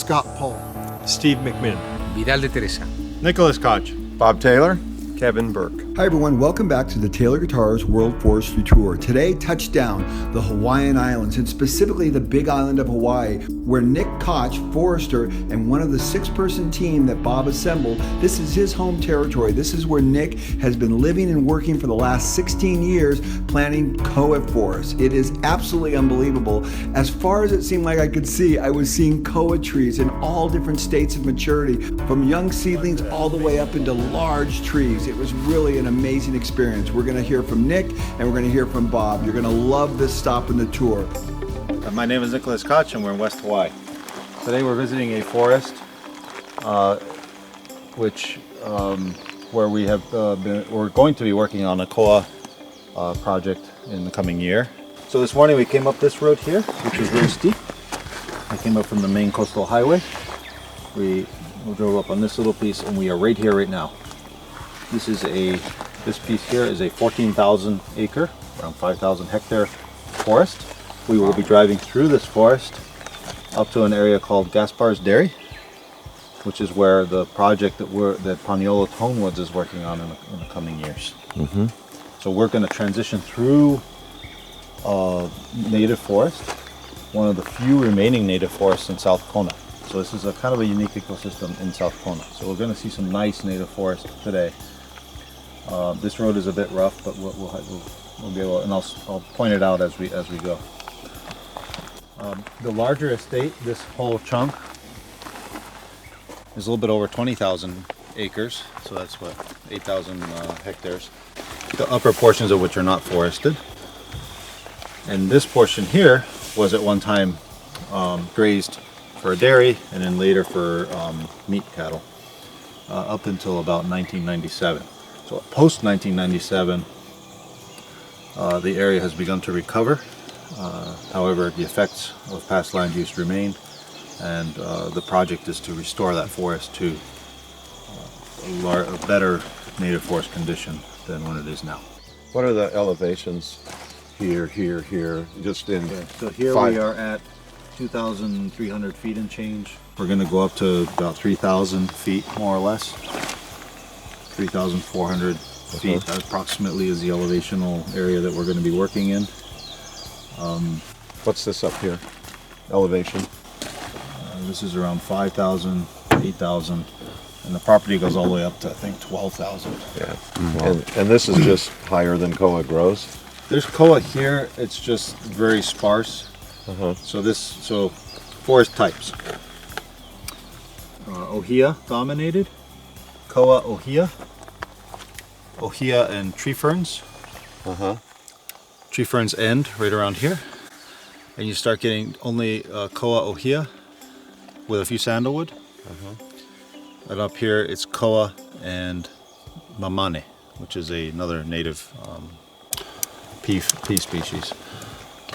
Scott Paul, Steve McMinn, Vidal de Teresa, Nicholas Koch, Bob Taylor, Kevin Burke. Hi everyone, welcome back to the Taylor Guitars World Forestry Tour. Today, touchdown the Hawaiian Islands, and specifically the Big Island of Hawaii, where Nick Koch, forester, and one of the 6-person team that Bob assembled, this is his home territory. This is where Nick has been living and working for the last 16 years planting koa forests. It is absolutely unbelievable. As far as it seemed like I could see, I was seeing koa trees in all different states of maturity, from young seedlings all the way up into large trees. It was really an amazing experience. We're going to hear from Nick and we're going to hear from Bob. You're going to love this stop in the tour. My name is Nicholas Koch and we're in West Hawaii. Today we're visiting a forest where we're going to be working on a koa project in the coming year. So this morning we came up this road here, which was very steep. I came up from the main coastal highway. We drove up on this little piece and we are right here right now. This piece here is a 14,000 acre, around 5,000 hectare forest. We will be driving through this forest up to an area called Gaspar's Dairy, which is where the project that Paniolo Tonewoods is working on in the coming years. Mm-hmm. So we're going to transition through native forest, one of the few remaining native forests in South Kona. So this is a kind of a unique ecosystem in South Kona. So we're going to see some nice native forest today. This road is a bit rough, but we'll be able, and I'll point it out as we go. The larger estate, this whole chunk, is a little bit over 20,000 acres, so that's what, 8,000 hectares. The upper portions of which are not forested. And this portion here was at one time grazed for a dairy and then later for meat cattle up until about 1997. So post 1997, the area has begun to recover. However, the effects of past land use remain, and the project is to restore that forest to a better native forest condition than when it is now. What are the elevations here, just in So here we are at 2,300 feet and change. We're going to go up to about 3,000 feet, more or less. 3,400 feet approximately is the elevational area that we're going to be working in. What's this up here? Elevation? This is around 5,000, 8,000, and the property goes all the way up to, I think, 12,000. Yeah. Wow. And this is just higher than koa grows? There's koa here, it's just very sparse. So forest types. Ohia dominated, koa ohia, ohia and tree ferns. Tree ferns end right around here, and you start getting only koa ohia with a few sandalwood. And up here it's koa and mamane, which is another native pea species.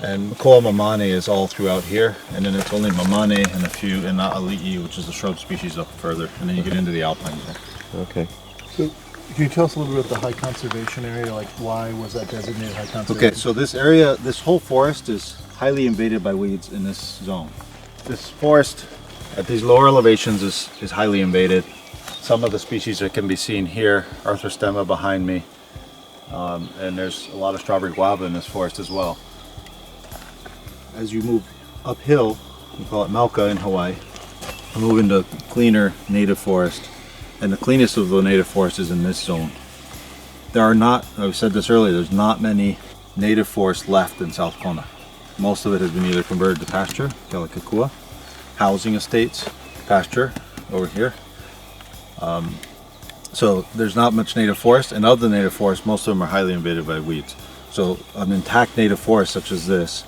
And koa mamane is all throughout here, and then it's only mamane and a few, and not ali'i, which is the shrub species up further, and then you get into the alpine zone. Okay. So, can you tell us a little bit about the high conservation area? Like, why was that designated high conservation? Okay, so this area, this whole forest is highly invaded by weeds in this zone. This forest at these lower elevations is highly invaded. Some of the species that can be seen here, Arthrostoма behind me, and there's a lot of strawberry guava in this forest as well. As you move uphill, we call it Mauka in Hawaii, you move into cleaner native forest, and the cleanest of the native forest is in this zone. There are not, I've said this earlier, there's not many native forests left in South Kona. Most of it has been either converted to pasture, Kealakekua, housing estates, pasture over here. So there's not much native forest, and of the native forest, most of them are highly invaded by weeds. So an intact native forest such as this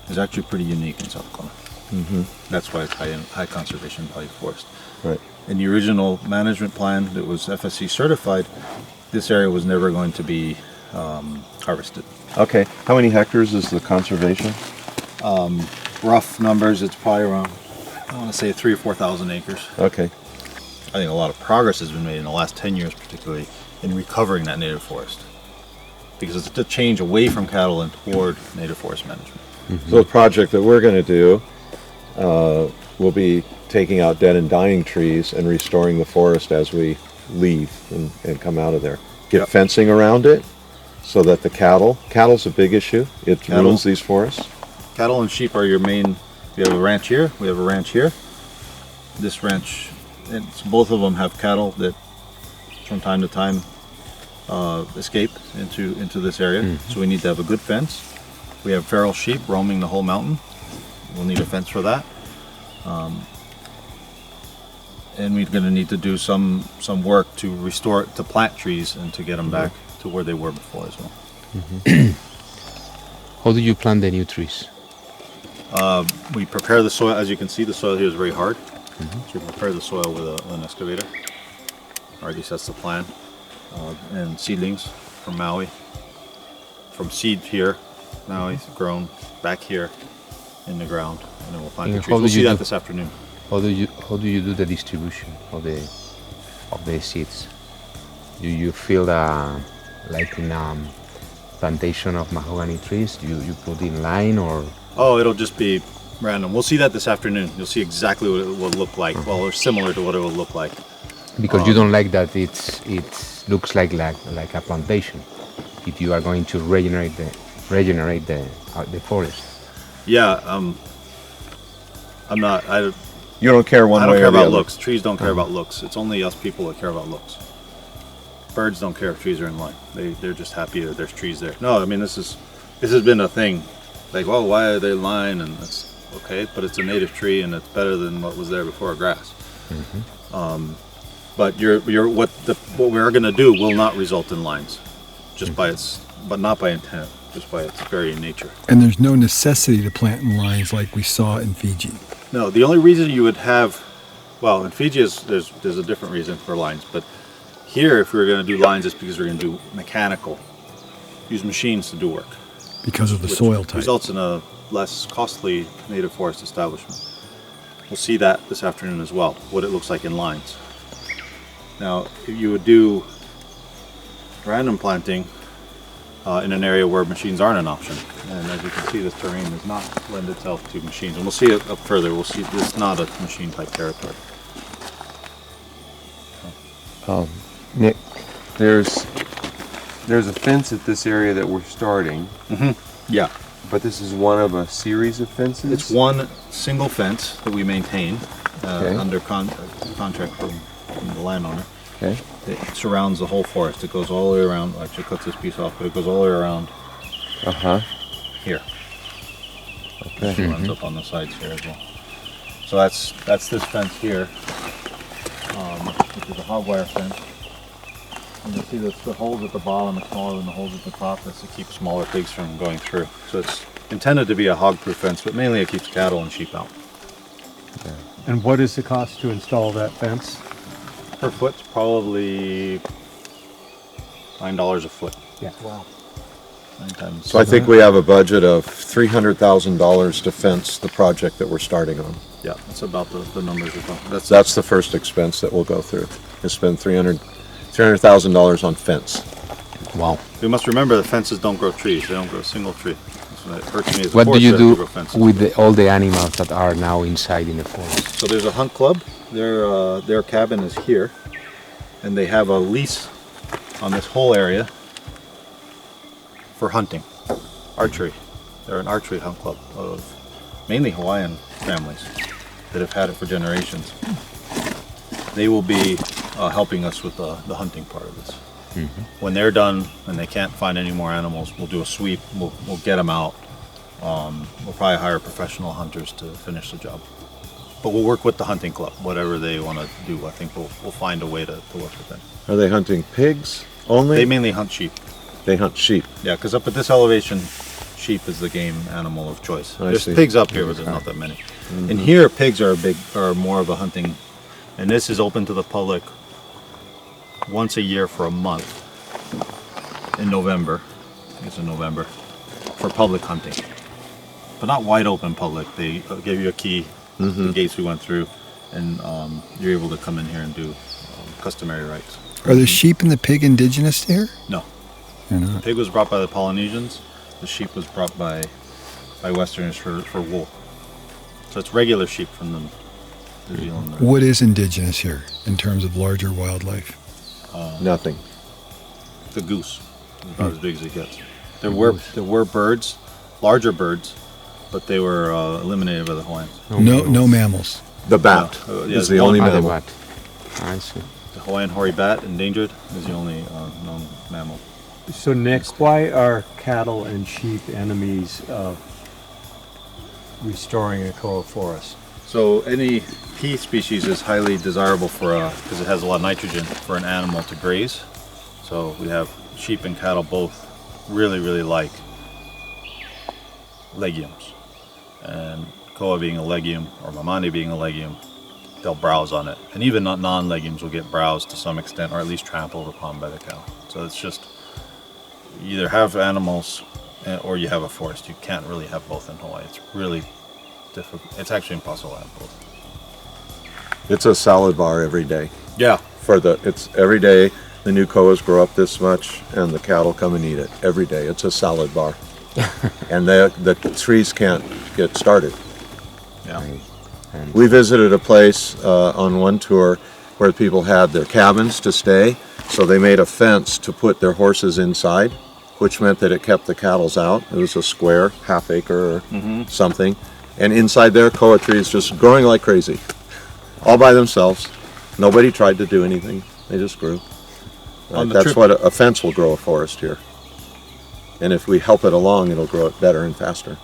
is actually pretty unique in South Kona. That's why it's high conservation value forest. Right. In the original management plan that was FSC certified, this area was never going to be harvested. Okay. How many hectares is the conservation? Rough numbers, it's probably around, I want to say 3,000 or 4,000 acres. Okay. I think a lot of progress has been made in the last 10 years, particularly in recovering that native forest, because it's a change away from cattle and toward native forest management. So the project that we're going to do will be taking out dead and dying trees and restoring the forest as we leave and come out of there. Get fencing around it so that cattle's a big issue. It ruins these forests. Cattle and sheep are your main. We have a ranch here. We have a ranch here. This ranch, both of them have cattle that from time to time escape into this area. So we need to have a good fence. We have feral sheep roaming the whole mountain. We'll need a fence for that. And we're going to need to do some work to restore, to plant trees and to get them back to where they were before as well. How do you plant the new trees? We prepare the soil. As you can see, the soil here is very hard. So we prepare the soil with an excavator, or at least that's the plan. And seedlings from Maui, from seed here, Maui grown back here in the ground, and then we'll plant the trees. We'll see that this afternoon. How do you do the distribution of the seeds? Do you feel like in plantation of mahogany trees? Do you put in line or? Oh, it'll just be random. We'll see that this afternoon. You'll see exactly what it will look like. Well, or similar to what it will look like. Because you don't like that it looks like a plantation. If you are going to regenerate the forest. Yeah, I'm not. You don't care one I way don't or care the about other. looks. Trees don't care about looks. It's only us people that care about looks. Birds don't care if trees are in line. They're just happy that there's trees there. No, I mean this has been a thing. Like, well, why are they in line? And it's okay, but it's a native tree and it's better than what was there before, grass. But what we're going to do will not result in lines, just by but not by intent, just by its very nature. And there's no necessity to plant in lines like we saw in Fiji. No, the only reason you would have, well, in Fiji there's a different reason for lines, but here if we were going to do lines, it's because we're going to do mechanical, use machines to do work. Because of the which soil type. results in a less costly native forest establishment. We'll see that this afternoon as well, what it looks like in lines. Now, if you would do random planting in an area where machines aren't an option, and as you can see, this terrain does not lend itself to machines. And we'll see it up further. We'll see this is not a machine type territory. Nick, there's a fence at this area that we're starting, Yeah. but this is one of a series of fences? It's one single fence that we maintain under contract from the landowner. Okay. It surrounds the whole forest. It goes all the way around. Actually, cuts this piece off, but it goes all the way around here. Okay. It runs up on the sides here as well. So that's this fence here, which is a hog wire fence. And you'll see that the holes at the bottom are smaller than the holes at the top. That's to keep smaller pigs from going through. So it's intended to be a hog-proof fence, but mainly it keeps cattle and sheep out. And what is the cost to install that fence? Per foot, probably $9 a foot. Yeah. Wow. 9 times. So I think we have a budget of $300,000 to fence the project that we're starting on. Yeah, that's about the numbers we're talking. That's the first expense that we'll go through. Is spend $300,000 on fence. Wow. We must remember that fences don't grow trees. They don't grow a single tree. That's what hurts me as a What do you forester do to grow fences. with all the animals that are now inside in the forest? So there's a hunt club. Their cabin is here, and they have a lease on this whole area for hunting, archery. They're an archery hunt club of mainly Hawaiian families that have had it for generations. They will be helping us with the hunting part of this. When they're done and they can't find any more animals, we'll do a sweep. We'll get them out. We'll probably hire professional hunters to finish the job. But we'll work with the hunting club, whatever they want to do. I think we'll find a way to work with them. Are they hunting pigs only? They mainly hunt sheep. They hunt sheep. Yeah, because up at this elevation, sheep is the game animal of choice. There's see. pigs up here, but there's not that many. And here, pigs are more of a hunting, and this is open to the public once a year for a month in November. I think it's in November for public hunting, but not wide open public. They give you a key, the gates we went through, and you're able to come in here and do customary rites. Are the sheep and the pig indigenous here? No. They're The not. pig was brought by the Polynesians. The sheep was brought by Westerners for wool. So it's regular sheep from New Zealand. What is indigenous here in terms of larger wildlife? Nothing. The goose is about as big as it gets. There were birds, larger birds, but they were eliminated by the Hawaiians. No mammals. The bat Yeah, is the one- only Ah, the mammal. bat. I see. The Hawaiian hoary bat, endangered, is the only known mammal. So Nick, why are cattle and sheep enemies of restoring a koa forest? So any pea species is highly desirable for because it has a lot of nitrogen for an animal to graze. So we have sheep and cattle both really like legumes, and koa being a legume or mamani being a legume, they'll browse on it, and even non-legumes will get browsed to some extent, or at least trampled upon by the cow. So it's just, you either have animals or you have a forest. You can't really have both in Hawaii. It's really difficult. It's actually impossible to have both. It's a salad bar every day. Yeah. It's every day. The new koas grow up this much, and the cattle come and eat it every day. It's a salad bar, and the trees can't get started. Yeah. And We visited a place on one tour where people had their cabins to stay, so they made a fence to put their horses inside, which meant that it kept the cattle out. It was a square, half acre or something, and inside there, koa trees just growing like crazy, all by themselves. Nobody tried to do anything; they just grew. On the That's trip- what a fence will grow a forest here, and if we help it along, it'll grow it better and faster.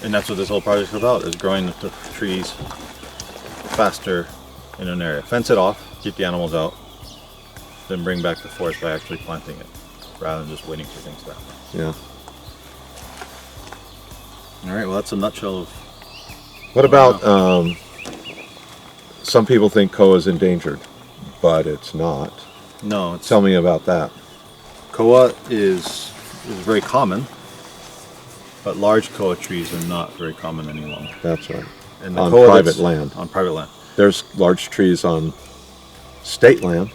And that's what this whole project's about, is growing the trees faster in an area. Fence it off, keep the animals out, then bring back the forest by actually planting it, rather than just waiting for things to happen. Yeah. All right, well, that's a nutshell of... What about, some people think koa is endangered, but it's not. No, it's... Tell me about that. Koa is very common, but large koa trees are not very common any longer. That's right. And the On koa private that's- land. On private land. There's large trees on state land.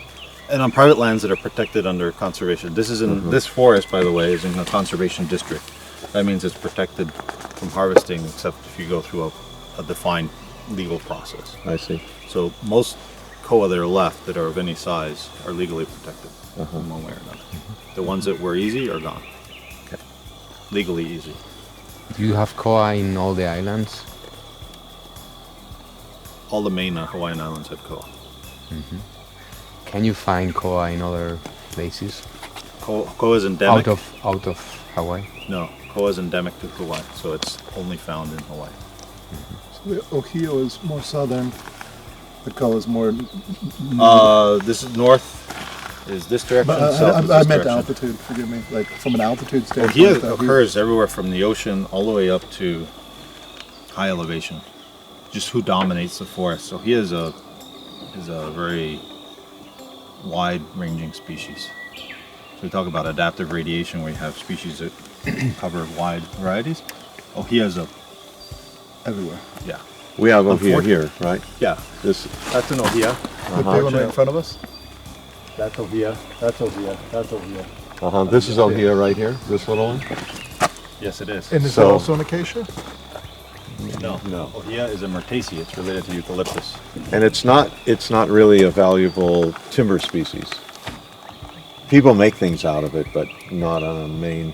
And on private lands that are protected under conservation. This is in this forest, by the way, is in a conservation district. That means it's protected from harvesting, except if you go through a defined legal process. I see. So most koa that are left that are of any size are legally protected in one way or another. The ones that were easy are gone. Okay. Legally easy. do you have koa in all the islands? All the main Hawaiian islands have koa. Can you find koa in other places Koa is endemic. out of Hawaii? No, koa is endemic to Hawaii, so it's only found in Hawaii. The Ohio is more southern. The koa is more. This is north is this direction. But south is I this meant direction. altitude. Forgive me. Like from an altitude Well, standpoint. here that we- occurs everywhere from the ocean all the way up to high elevation. Just who dominates the forest. So he is a very wide-ranging species. So we talk about adaptive radiation, where you have species that cover wide varieties. Oh, he has a everywhere. yeah, We have them here, Unfortunately- right? yeah. This, That's an ohia. The big one right in front of us. That's Ovia, that's Ovia, that's Ovia. this is Ohia right here, this little one? Yes, it is. And is So- that also an acacia? No, No. ohia is a myrtaceae. It's related to eucalyptus. And it's not really a valuable timber species. People make things out of it, but not on a main.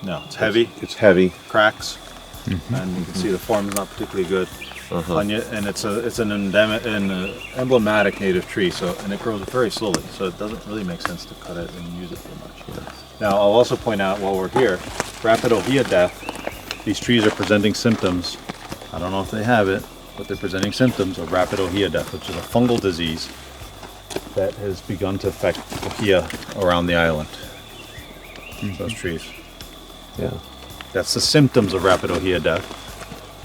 No, it's heavy. It's heavy. Cracks, and you can see the form is not particularly good. And it's an endemic and emblematic native tree, so and it grows very slowly, so it doesn't really make sense to cut it and use it very much. Now I'll also point out while we're here, rapid ohia death. These trees are presenting symptoms. I don't know if they have it, but they're presenting symptoms of rapid ohia death, which is a fungal disease that has begun to affect ohia around the island. Those trees. Yeah. That's the symptoms of rapid ohia death.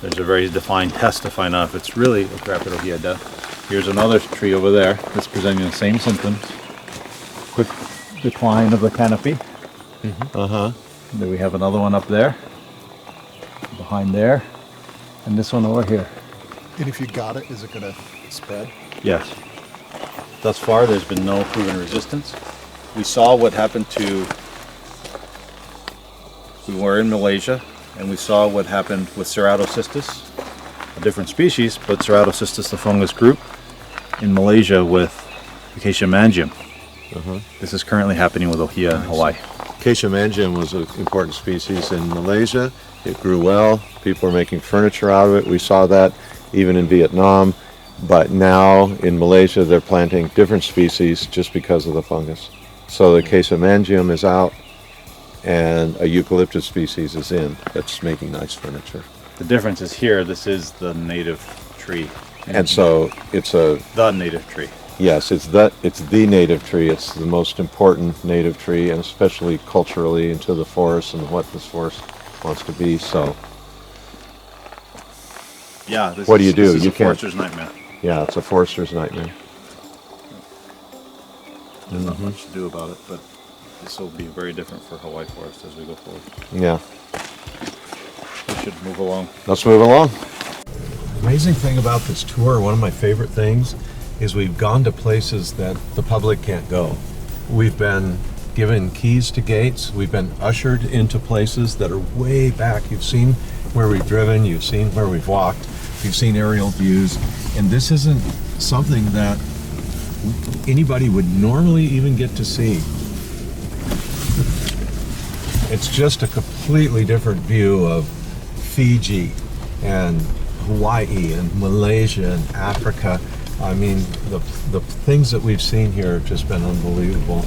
There's a very defined test to find out if it's really rapid ohia death. Here's another tree over there that's presenting the same symptoms. Quick decline of the canopy. Then we have another one up there, behind there, and this one over here. And if you got it, is it gonna spread? Yes. Thus far, there's been no proven resistance. We saw what happened to... We were in Malaysia, and we saw what happened with Ceratocystis a different species, but Ceratocystis the fungus group in Malaysia with Acacia mangium. This is currently happening with Ohia in Hawaii. Acacia mangium was an important species in Malaysia. It grew well. People were making furniture out of it. We saw that even in Vietnam. But now in Malaysia, they're planting different species just because of the fungus. So the Acacia mangium is out, and a eucalyptus species is in that's making nice furniture. The difference is here, this is the native tree. And so it's the native tree. yes, it's the native tree. It's the most important native tree, and especially culturally into the forest and what this forest wants to be. So Yeah, What do you do? This is You a can't- forester's nightmare. yeah, it's a forester's nightmare. There's not much to do about it, but this will be very different for Hawaii forest as we go forward. Yeah, We should move along. let's move along. Amazing thing about this tour, one of my favorite things, is we've gone to places that the public can't go. We've been given keys to gates. We've been ushered into places that are way back. You've seen where we've driven, you've seen where we've walked, you've seen aerial views, and this isn't something that anybody would normally even get to see. It's just a completely different view of Fiji and Hawaii and Malaysia and Africa. I mean, the things that we've seen here have just been unbelievable.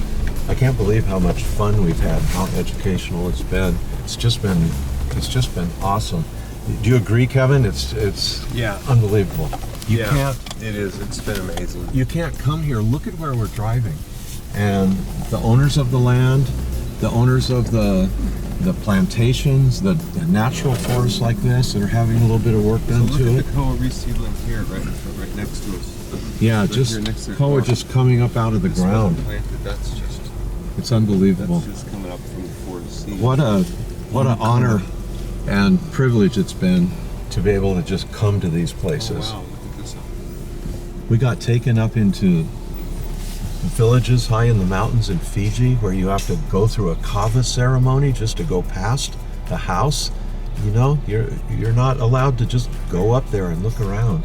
I can't believe how much fun we've had, how educational it's been. It's just been awesome. Do you agree, Kevin? It's Yeah. unbelievable. You can't It is. It's been amazing. you can't come here. Look at where we're driving, and the owners of the land, the owners of the plantations, the natural forests like this that are having a little bit of work done to it. Koa reseedling here, right next to us. Yeah, Right just here next to the Koa car. just coming up out of the This wasn't ground. planted. It's unbelievable. That's just coming up from the forest. What an honor and privilege it's been to be able to just come to these places. Oh, wow, look at this. We got taken up into villages high in the mountains in Fiji where you have to go through a kava ceremony just to go past the house. You know, you're not allowed to just go up there and look around.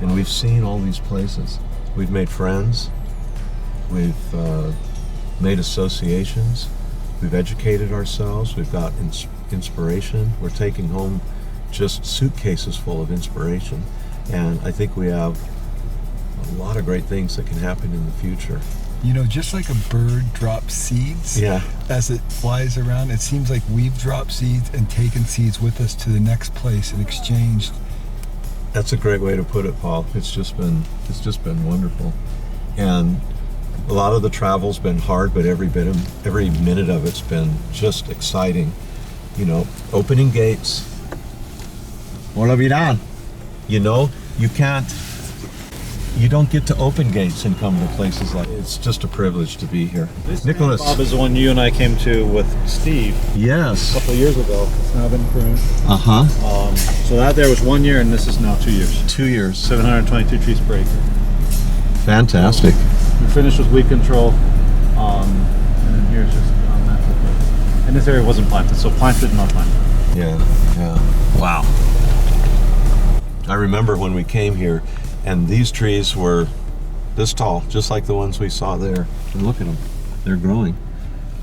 And we've seen all these places. We've made friends. We've made associations. We've educated ourselves. We've got inspiration. We're taking home just suitcases full of inspiration. And I think we have a lot of great things that can happen in the future. You know, just like a bird drops seeds Yeah. as it flies around, it seems like we've dropped seeds and taken seeds with us to the next place and exchanged. That's a great way to put it, Paul. It's just been wonderful. And a lot of the travel's been hard, but every minute of it's been just exciting. You know, opening gates. Hola Viran. You know, you don't get to open gates and come to places like it's just a privilege to be here. Nicholas. Bob is the one you and I came to with Steve a Yes. couple of years ago. It's now been pruned. Uh-huh. So that there was 1 year, and this is now 2 years. 2 years. 722 trees per acre. Fantastic. We finished with weed control, and then here's just natural growth. And this area wasn't planted, so planted, not planted. Yeah. Wow. I remember when we came here, and these trees were this tall, just like the ones we saw there. And look at them; they're growing.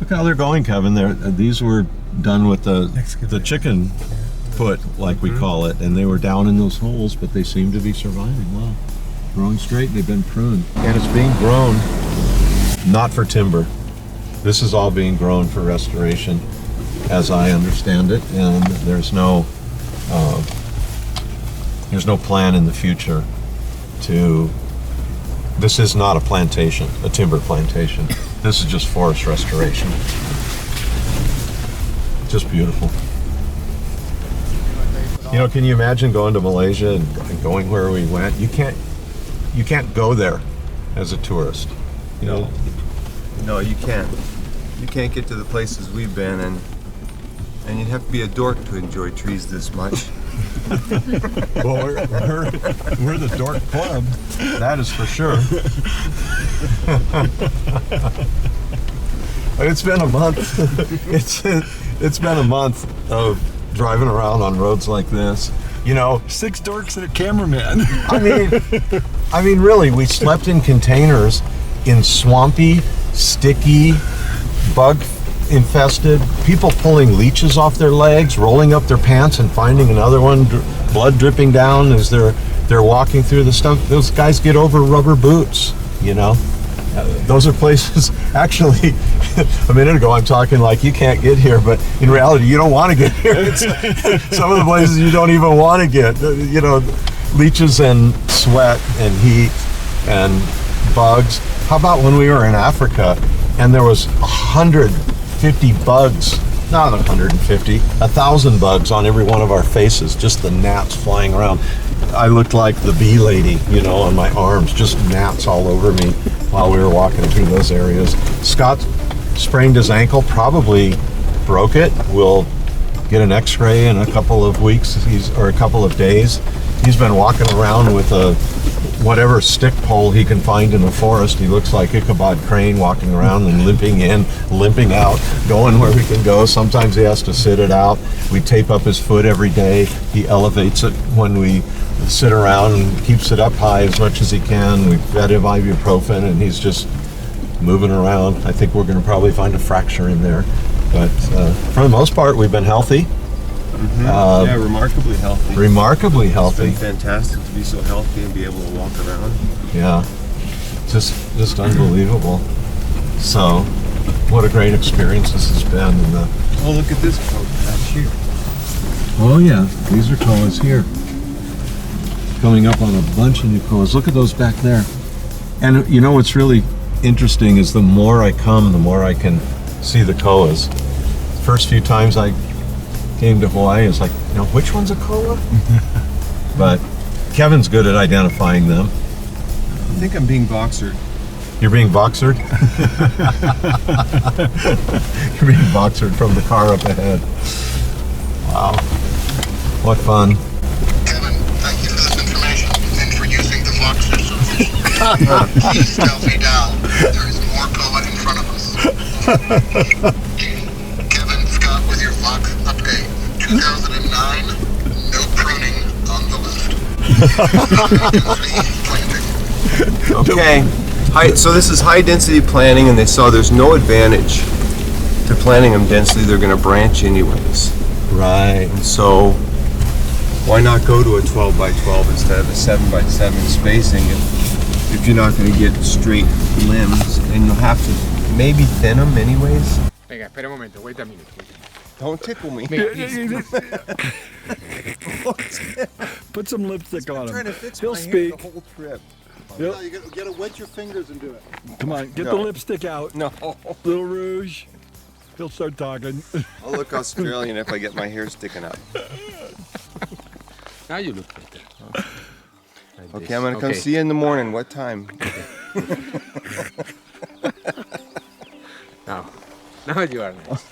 Look how they're going, Kevin. These were done with the chicken foot, like we call it, and they were down in those holes, but they seem to be surviving. Wow, growing straight. They've been pruned, and it's being grown not for timber. This is all being grown for restoration, as I understand it, and there's no plan in the future to. This is not a plantation, a timber plantation. This is just forest restoration. Just beautiful. You know, can you imagine going to Malaysia and going where we went? You can't go there as a tourist. You know, No, you can't. You can't get to the places we've been, and you'd have to be a dork to enjoy trees this much. well, we're the Dork Club. That is for sure. It's been a month. It's been a month of driving around on roads like this. You know, 6 dorks and a cameraman. I mean, really, we slept in containers in swampy, sticky, bug-infested, people pulling leeches off their legs, rolling up their pants and finding another one, blood dripping down as they're walking through the stuff. Those guys get over rubber boots, you know. Those are places, actually, a minute ago I'm talking like you can't get here, but in reality you don't want to get here. It's some of the places you don't even want to get, you know, leeches and sweat and heat and bugs. How about when we were in Africa and there was 150 bugs, not 150, 1,000 bugs on every one of our faces, just the gnats flying around. I looked like the bee lady, you know, on my arms, just gnats all over me while we were walking through those areas. Scott sprained his ankle, probably broke it. We'll get an x-ray in a couple of weeks, or a couple of days. He's been walking around with a whatever stick pole he can find in the forest. He looks like Ichabod Crane walking around and limping in, limping out, going where we can go. Sometimes he has to sit it out. We tape up his foot every day. He elevates it when we sit around and keeps it up high as much as he can. We fed him ibuprofen and he's just moving around. I think we're going to probably find a fracture in there. But for the most part, we've been healthy. Yeah, remarkably healthy. Remarkably healthy. It's been fantastic to be so healthy and be able to walk around. Yeah, just unbelievable. So, what a great experience this has been. And Oh, look at this coat. That's here. oh yeah, these are koas here. Coming up on a bunch of new koas. Look at those back there. And you know what's really interesting is the more I come, the more I can see the koas. First few times I came to Hawaii, it's like, now which one's a koa? But Kevin's good at identifying them. I think I'm being boxered. You're being boxered? You're being boxered from the car up ahead. Wow. What fun. Kevin, thank you for this information and for using the Voxer solution. Please tell me now, there is more koa in front of us. Kevin, Scott, with your Vox update. 2009, no pruning on the list. Okay. So this is high density planting, and they saw there's no advantage to planting them densely. They're going to branch anyways. Right. And so why not go to a 12 by 12 instead of a 7 by 7 spacing if you're not going to get straight limbs, and you'll have to maybe thin them anyways. Venga, espera un momento, wait a minute. Don't tickle me. Put some lipstick on trying to him. fix He'll my hair speak. the whole trip. No, you gotta wet your fingers and do it. Come on, get No. the lipstick out. No. Little rouge. He'll start talking. I'll look Australian if I get my hair sticking up. Now you look better. Like Okay, this. I'm gonna come see you in the morning. What time? Now you are nice.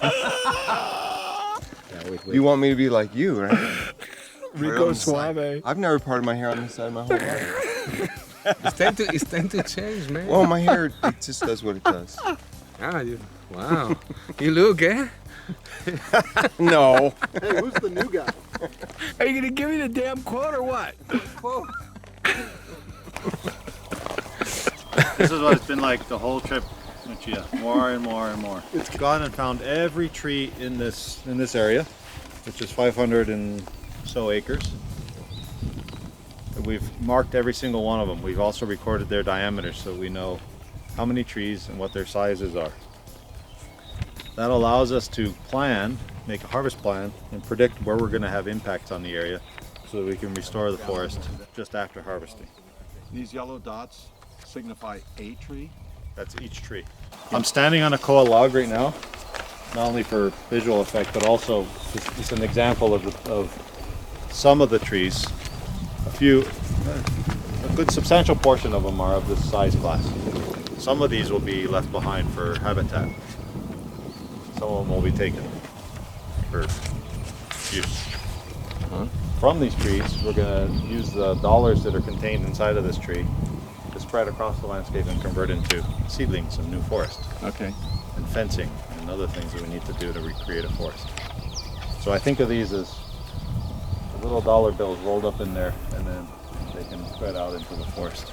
Yeah, wait. You want me to be like you, right? Rico Suave. I've never parted my hair on this side my whole life. It's time to change, man. Well, my hair, it just does what it does. Wow. You look, eh? No. Hey, who's the new guy? Are you gonna give me the damn quote or what? This is what it's been like the whole trip with you. More and more and more. It's gone and found every tree in this area, which is 500 and so acres. We've marked every single one of them. We've also recorded their diameters so we know how many trees and what their sizes are. That allows us to plan, make a harvest plan, and predict where we're going to have impacts on the area so that we can restore the forest just after harvesting. These yellow dots signify a tree? That's each tree. I'm standing on a koa log right now, not only for visual effect, but also it's an example of some of the trees. A good substantial portion of them are of this size class. Some of these will be left behind for habitat. Some of them will be taken for use. From these trees, we're going to use the dollars that are contained inside of this tree to spread across the landscape and convert into seedlings and new forest. Okay. And fencing and other things that we need to do to recreate a forest. So I think of these as little dollar bills rolled up in there, and then they can spread out into the forest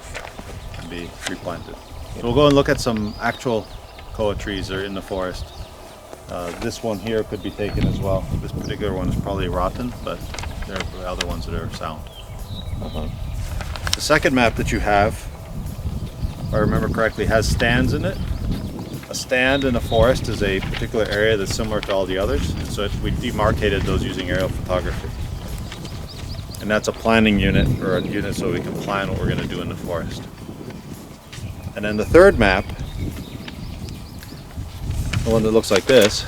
and be replanted. So we'll go and look at some actual koa trees that are in the forest. This one here could be taken as well. This particular one is probably rotten, but there are other ones that are sound. The second map that you have, if I remember correctly, has stands in it. A stand in a forest is a particular area that's similar to all the others. So we demarcated those using aerial photography. And that's a planning unit, or a unit so we can plan what we're going to do in the forest. And then the third map, the one that looks like this,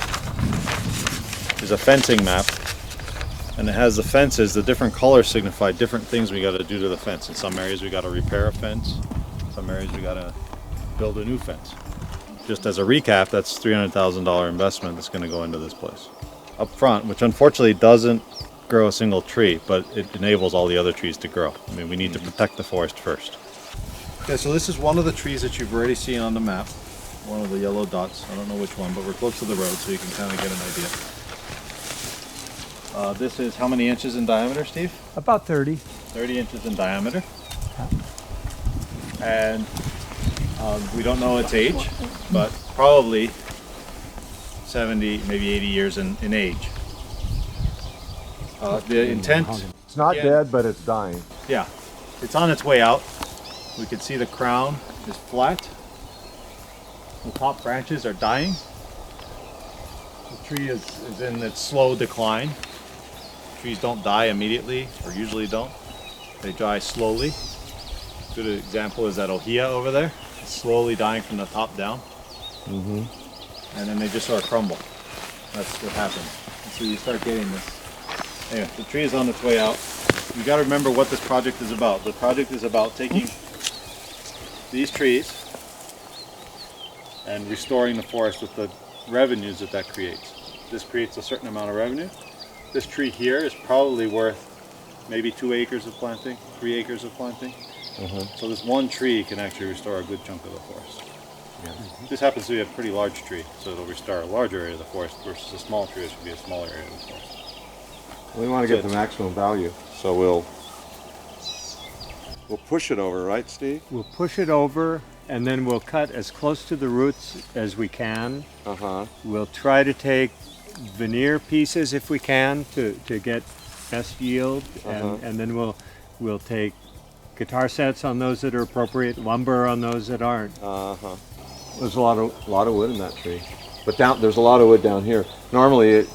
is a fencing map. And it has the fences, the different colors signify different things we got to do to the fence. In some areas we got to repair a fence, some areas we got to build a new fence. Just as a recap, that's $300,000 investment that's going to go into this place. Up front, which unfortunately doesn't grow a single tree, but it enables all the other trees to grow. I mean, we need to protect the forest first. Okay, so this is one of the trees that you've already seen on the map. One of the yellow dots. I don't know which one, but we're close to the road, so you can kind of get an idea. This is how many inches in diameter, Steve? About 30. 30 inches in diameter. And we don't know its age, but probably 70, maybe 80 years in age. The intent... It's not dead, but it's dying. Yeah, it's on its way out. We can see the crown is flat. The top branches are dying. The tree is in its slow decline. Trees don't die immediately, or usually don't. They die slowly. A good example is that ohia over there. It's slowly dying from the top down. And then they just sort of crumble. That's what happens. And so you start getting this. Anyway, the tree is on its way out. You got to remember what this project is about. The project is about taking these trees and restoring the forest with the revenues that creates. This creates a certain amount of revenue. This tree here is probably worth maybe 2 acres of planting, 3 acres of planting. So this one tree can actually restore a good chunk of the forest. This happens to be a pretty large tree, so it'll restore a larger area of the forest versus a small tree, which would be a smaller area of the forest. We want to get the maximum value, so we'll push it over, right, Steve? We'll push it over, and then we'll cut as close to the roots as we can. We'll try to take veneer pieces if we can to get best yield, and then we'll take guitar sets on those that are appropriate, lumber on those that aren't. There's a lot of wood in that tree, but there's a lot of wood down here. Normally,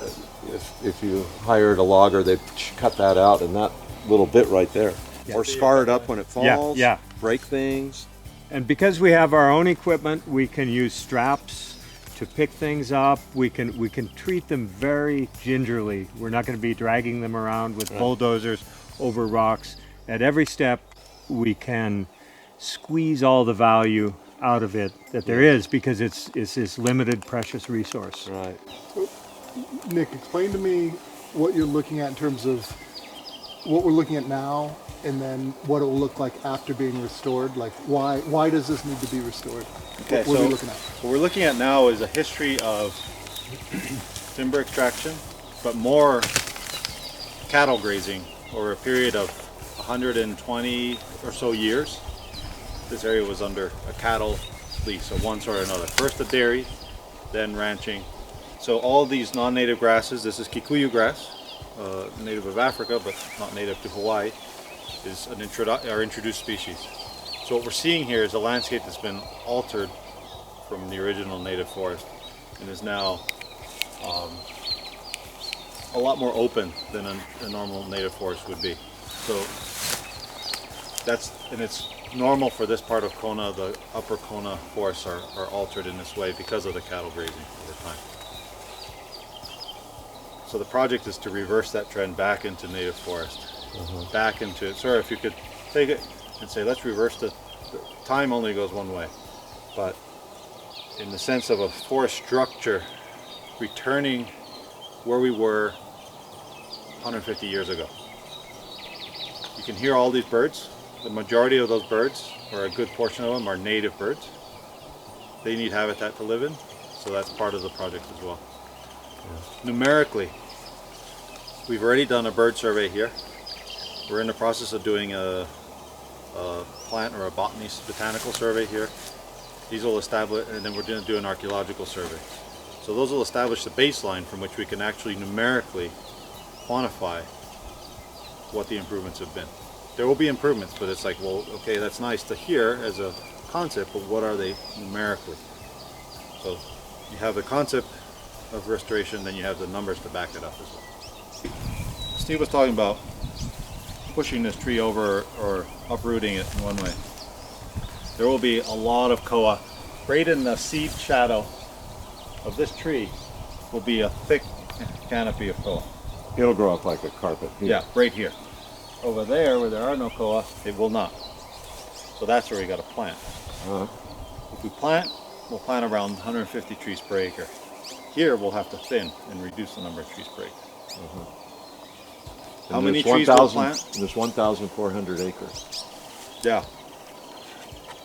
if you hired a logger, they'd cut that out and that little bit right there, or scar it up when it falls. Break things. And because we have our own equipment, we can use straps to pick things up. We can treat them very gingerly. We're not going to be dragging them around with bulldozers over rocks. At every step, we can squeeze all the value out of it that there is, because it's this limited precious resource. Right. Nick, explain to me what you're looking at in terms of what we're looking at now, and then what it will look like after being restored. Like, why does this need to be restored? Okay, what are we looking at? What we're looking at now is a history of timber extraction, but more cattle grazing over a period of 120 or so years. This area was under a cattle lease of one sort or another. First a dairy, then ranching. So all these non-native grasses, this is Kikuyu grass, native of Africa but not native to Hawaii, is our introduced species. So what we're seeing here is a landscape that's been altered from the original native forest and is now a lot more open than a normal native forest would be. So it's normal for this part of Kona. The upper Kona forests are altered in this way because of the cattle grazing over time. So the project is to reverse that trend back into native forest, back into, sorry, if you could take it and say, let's reverse the time only goes one way, but in the sense of a forest structure, returning where we were 150 years ago. You can hear all these birds. The majority of those birds, or a good portion of them, are native birds. They need habitat to live in, so that's part of the project as well. Numerically, We've already done a bird survey here. We're in the process of doing a plant or a botanical survey here. These will establish, and then we're going to do an archaeological survey. So those will establish the baseline from which we can actually numerically quantify what the improvements have been. There will be improvements, but it's like, well, okay, that's nice to hear as a concept, but what are they numerically? So you have the concept of restoration, then you have the numbers to back it up as well. Steve was talking about pushing this tree over or uprooting it in one way. There will be a lot of koa. Right in the seed shadow of this tree will be a thick canopy of koa. It'll grow up like a carpet. Yeah, right here. Over there, where there are no koa, it will not. So that's where we got to plant. If we plant, we'll plant around 150 trees per acre. Here, we'll have to thin and reduce the number of trees per acre. How many trees we'll plant? There's 1,400 acres. Yeah.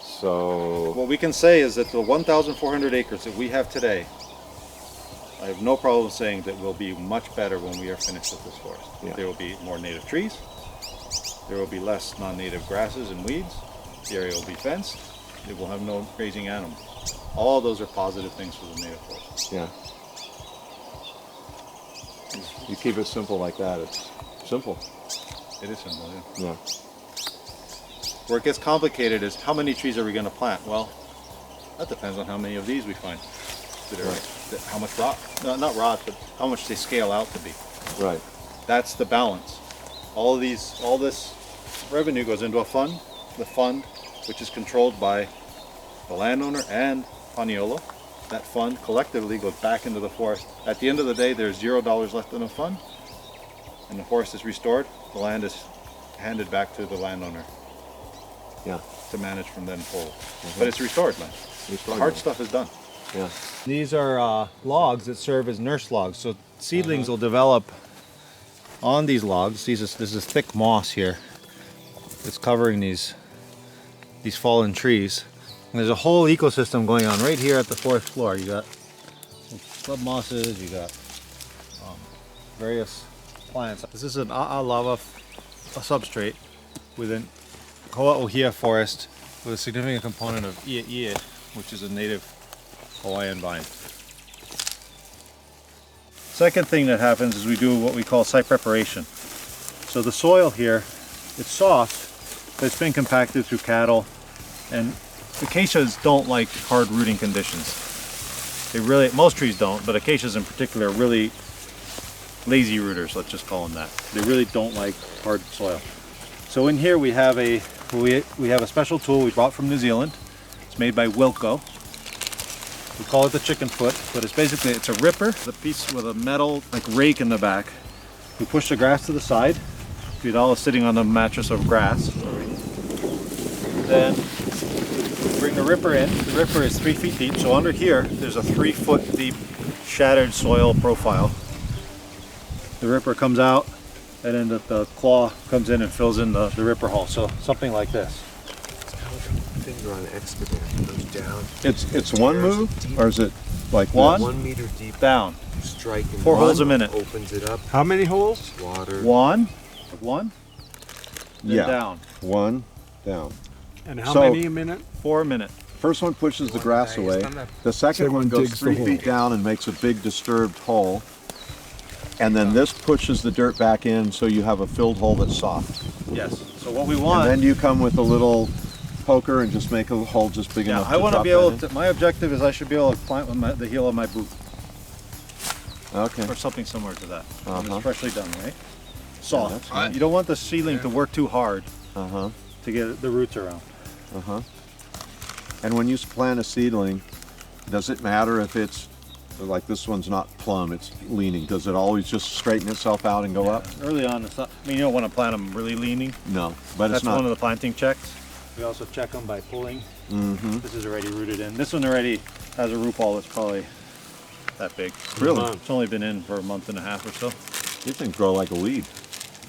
So What we can say is that the 1,400 acres that we have today, I have no problem saying that will be much better when we are finished with this forest. Yeah. There will be more native trees. There will be less non-native grasses and weeds. The area will be fenced. It will have no grazing animals. All those are positive things for the native forest. yeah, you keep it simple like that. It's simple. It is simple, yeah. Yeah. Where it gets complicated is how many trees are we going to plant? Well, that depends on how many of these we find. How much rot? No, not rot, but how much they scale out to be. Right. That's the balance. All this revenue goes into a fund, the fund, which is controlled by the landowner and Paniolo. That fund collectively goes back into the forest. At the end of the day, there's $0 left in the fund, and the forest is restored. The land is handed back to the landowner. Yeah. To manage from then forward. But it's restored, man. The hard stuff is done. Yeah. These are logs that serve as nurse logs. So seedlings will develop on these logs. This is thick moss here. It's covering these fallen trees. And there's a whole ecosystem going on right here at the fourth floor. You got some scrub mosses. You got various plants. This is an lava substrate within Koa Ohia forest with a significant component of ia, which is a native Hawaiian vine. Second thing that happens is we do what we call site preparation. So the soil here, it's soft, but it's been compacted through cattle, and acacias don't like hard rooting conditions. Most trees don't, but acacias in particular are really lazy rooters, let's just call them that. They really don't like hard soil. So in here we have a special tool we brought from New Zealand. It's made by Wilco. We call it the chicken foot, but it's a ripper, the piece with a metal rake in the back. We push the grass to the side. Vidal is sitting on the mattress of grass. Then we bring the ripper in. The ripper is 3 feet deep, so under here there's a 3 foot deep shattered soil profile. The ripper comes out, and then the claw comes in and fills in the ripper hole. So something like this. Finger on the excavator goes down. It's one move, or is it like 1 meter deep down? Striking 4 holes a minute. Opens it up. How many holes? Water. One, then Yeah. down. One down. And how So- many a minute? 4 a minute. First one pushes the grass away. The second one goes digs the 3 hole. feet down and makes a big disturbed hole. And then this pushes the dirt back in, so you have a filled hole that's soft. Yes. So what we And want. then you come with a little poker and just make a hole just big Yeah, enough I want to drop be that able in. to. My objective is I should be able to plant with the heel of my boot Okay. or something similar to that. When Uh-huh. it's freshly done, right? Soft. that's right. You don't want the seedling to work too hard Uh-huh. to get the roots around. Uh-huh. And when you plant a seedling, does it matter if it's like this one's not plumb, it's leaning? Does it always just straighten itself out and go up? Early on, it's not. I mean, you don't want to plant them really leaning. No, but That's it's not. one of the planting checks. We also check them by pulling. Mm-hmm. This is already rooted in. This one already has a root ball that's probably that big. Really? It's only been in for a month and a half or so. It can grow like a weed.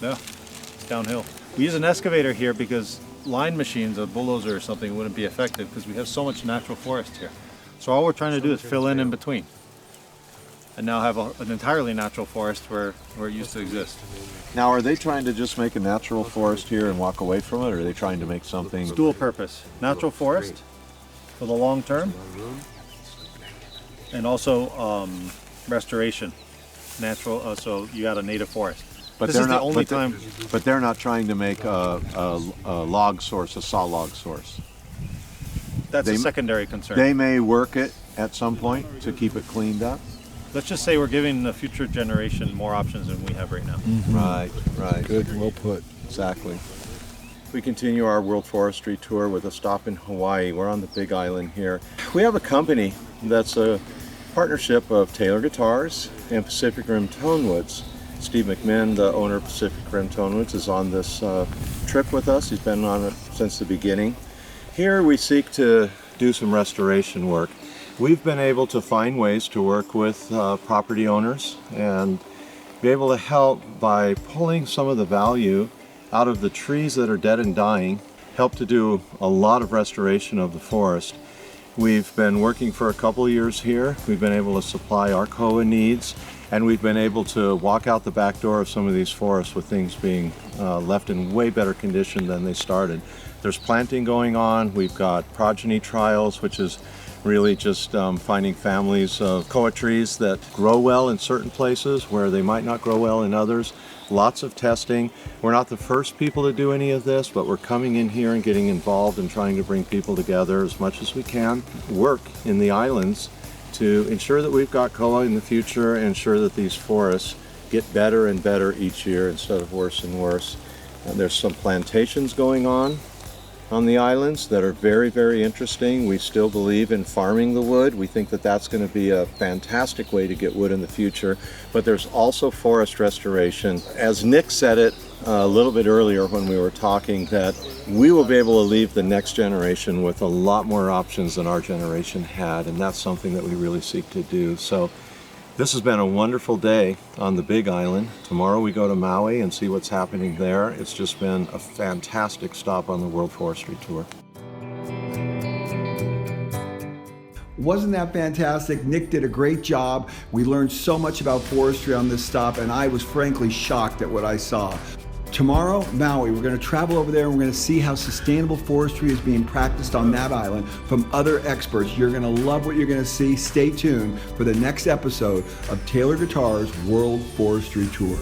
Yeah, it's downhill. We use an excavator here because line machines, a bulldozer or something, wouldn't be effective because we have so much natural forest here. So all we're trying to do is fill in between. and now have an entirely natural forest where it used to exist. Now, are they trying to just make a natural forest here and walk away from it, or are they trying to make something? It's dual purpose. Natural forest for the long term, and also restoration. Natural, so you got a native forest. But This they're is the not. only time. But they're not trying to make a log source, a saw log source. That's a secondary concern. They may work it at some point to keep it cleaned up. Let's just say we're giving the future generation more options than we have right now. Right, right. Good, well put. Exactly. We continue our World Forestry Tour with a stop in Hawaii. We're on the Big Island here. We have a company that's a partnership of Taylor Guitars and Pacific Rim Tonewoods. Steve McMinn, the owner of Pacific Rim Tonewoods, is on this trip with us. He's been on it since the beginning. Here we seek to do some restoration work. We've been able to find ways to work with property owners and be able to help by pulling some of the value out of the trees that are dead and dying, help to do a lot of restoration of the forest. We've been working for a couple of years here. We've been able to supply our koa needs, and we've been able to walk out the back door of some of these forests with things being left in way better condition than they started. There's planting going on. We've got progeny trials, which is really just finding families of koa trees that grow well in certain places where they might not grow well in others. Lots of testing. We're not the first people to do any of this, but we're coming in here and getting involved and trying to bring people together as much as we can, work in the islands to ensure that we've got koa in the future and ensure that these forests get better and better each year instead of worse and worse. And there's some plantations going on the islands that are very, very interesting. We still believe in farming the wood. We think that that's going to be a fantastic way to get wood in the future. But there's also forest restoration. As Nick said it a little bit earlier when we were talking, that we will be able to leave the next generation with a lot more options than our generation had, and that's something that we really seek to do. So this has been a wonderful day on the Big Island. Tomorrow we go to Maui and see what's happening there. It's just been a fantastic stop on the World Forestry Tour. Wasn't that fantastic? Nick did a great job. We learned so much about forestry on this stop, and I was frankly shocked at what I saw. Tomorrow, Maui, we're going to travel over there and we're going to see how sustainable forestry is being practiced on that island from other experts. You're going to love what you're going to see. Stay tuned for the next episode of Taylor Guitars World Forestry Tour.